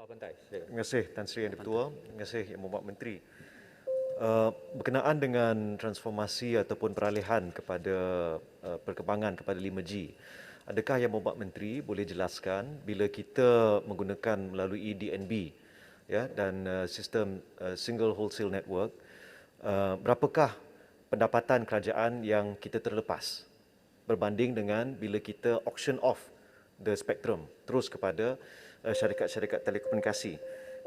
Pantai, silakan. Terima kasih Tan Sri Yang Di-Pertua. Terima kasih Yang Berhormat Menteri. Berkenaan dengan transformasi ataupun peralihan kepada perkembangan kepada 5G, adakah Yang Berhormat Menteri boleh jelaskan bila kita menggunakan melalui DNB ya, dan sistem Single Wholesale Network, berapakah pendapatan kerajaan yang kita terlepas berbanding dengan bila kita auction off the spectrum terus kepada syarikat-syarikat telekomunikasi.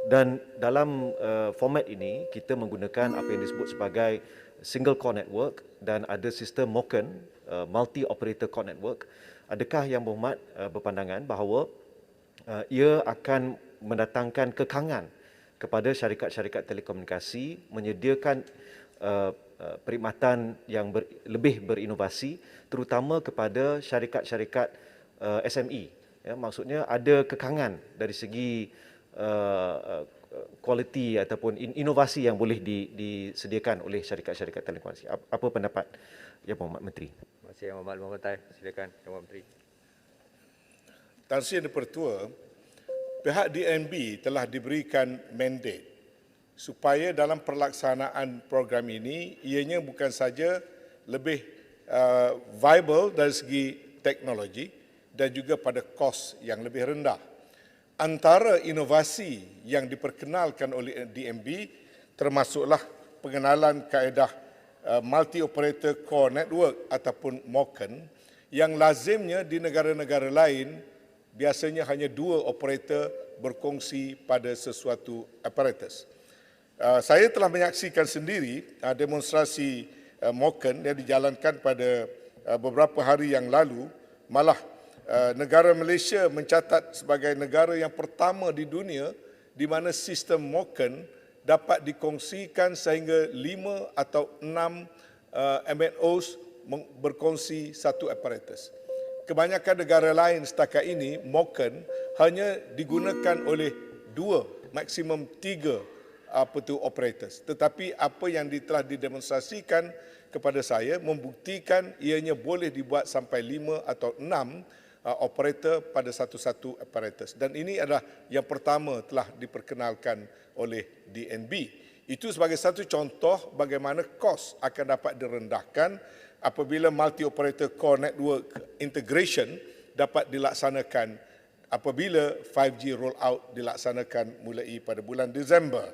Dan dalam format ini kita menggunakan apa yang disebut sebagai single core network dan ada sistem MOCN, multi operator core network. Adakah Yang Berhormat berpandangan bahawa ia akan mendatangkan kekangan kepada syarikat-syarikat telekomunikasi menyediakan perkhidmatan yang lebih berinovasi, terutama kepada syarikat-syarikat SME. Ya, maksudnya ada kekangan dari segi kualiti ataupun inovasi yang boleh disediakan oleh syarikat-syarikat telekomunikasi. Apa pendapat Yang Berhormat Menteri? Terima kasih Yang Berhormat Pantai. Silakan Yang Berhormat Menteri. Tan Sri Yang Di-Pertua, pihak DNB telah diberikan mandate supaya dalam pelaksanaan program ini ianya bukan saja lebih viable dari segi teknologi dan juga pada kos yang lebih rendah. Antara inovasi yang diperkenalkan oleh DNB termasuklah pengenalan kaedah Multi Operator Core Network ataupun MOCN yang lazimnya di negara-negara lain biasanya hanya 2 operator berkongsi pada sesuatu apparatus. Saya telah menyaksikan sendiri demonstrasi MOCN yang dijalankan pada beberapa hari yang lalu. Malah negara Malaysia mencatat sebagai negara yang pertama di dunia di mana sistem MOCN dapat dikongsikan sehingga 5 atau 6 MNOs berkongsi satu apparatus. Kebanyakan negara lain setakat ini MOCN hanya digunakan oleh 2, maksimum 3 operators. Tetapi apa yang telah didemonstrasikan kepada saya membuktikan ianya boleh dibuat sampai 5 atau 6 operator pada satu-satu apparatus. Dan ini adalah yang pertama telah diperkenalkan oleh DNB. Itu sebagai satu contoh bagaimana kos akan dapat direndahkan apabila multi-operator core network integration dapat dilaksanakan apabila 5G rollout dilaksanakan mulai pada bulan Disember.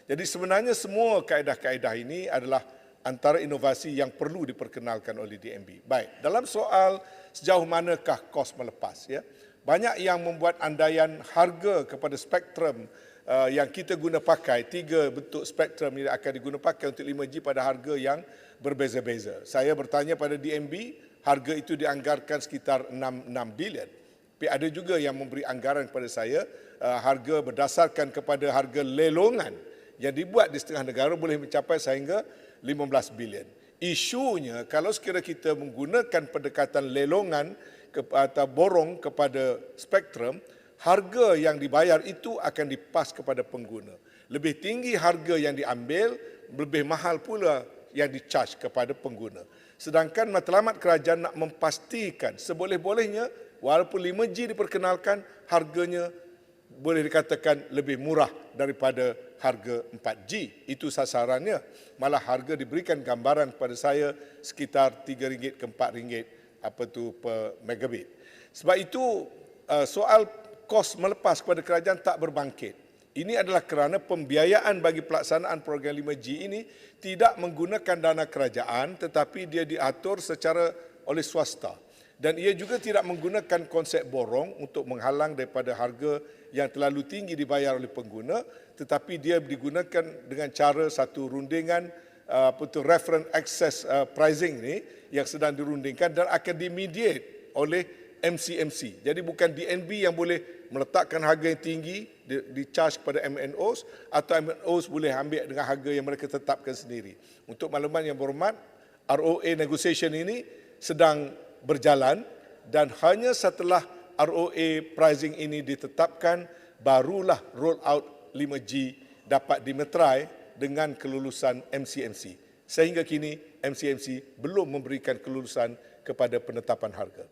Jadi sebenarnya semua kaedah-kaedah ini adalah antara inovasi yang perlu diperkenalkan oleh DNB. Baik, dalam soal sejauh manakah kos melepas, ya, banyak yang membuat andaian harga kepada spektrum yang kita guna pakai, 3 bentuk spektrum yang akan diguna pakai untuk 5G pada harga yang berbeza-beza. Saya bertanya pada DNB, harga itu dianggarkan sekitar 6 bilion. Tapi ada juga yang memberi anggaran kepada saya, harga berdasarkan kepada harga lelongan yang dibuat di setengah negara boleh mencapai sehingga 15 bilion. Isunya kalau sekiranya kita menggunakan pendekatan lelongan atau borong kepada spektrum, harga yang dibayar itu akan dipas kepada pengguna. Lebih tinggi harga yang diambil, lebih mahal pula yang di-charge kepada pengguna. Sedangkan matlamat kerajaan nak memastikan seboleh-bolehnya walaupun 5G diperkenalkan, harganya boleh dikatakan lebih murah daripada harga 4G. Itu sasarannya. Malah harga diberikan gambaran kepada saya sekitar RM3 ke RM4 per megabit. Sebab itu soal kos melepas kepada kerajaan tak berbangkit. Ini adalah kerana pembiayaan bagi pelaksanaan program 5G ini tidak menggunakan dana kerajaan tetapi dia diatur secara oleh swasta. Dan ia juga tidak menggunakan konsep borong untuk menghalang daripada harga yang terlalu tinggi dibayar oleh pengguna, tetapi dia digunakan dengan cara satu rundingan reference access pricing ni yang sedang dirundingkan dan akan dimediate oleh MCMC. Jadi bukan DNB yang boleh meletakkan harga yang tinggi di-charge kepada MNOs atau MNOs boleh ambil dengan harga yang mereka tetapkan sendiri. Untuk makluman yang berhormat, ROA negotiation ini sedang berjalan dan hanya setelah ROA pricing ini ditetapkan barulah roll out 5G dapat dimeterai dengan kelulusan MCMC. Sehingga kini MCMC belum memberikan kelulusan kepada penetapan harga.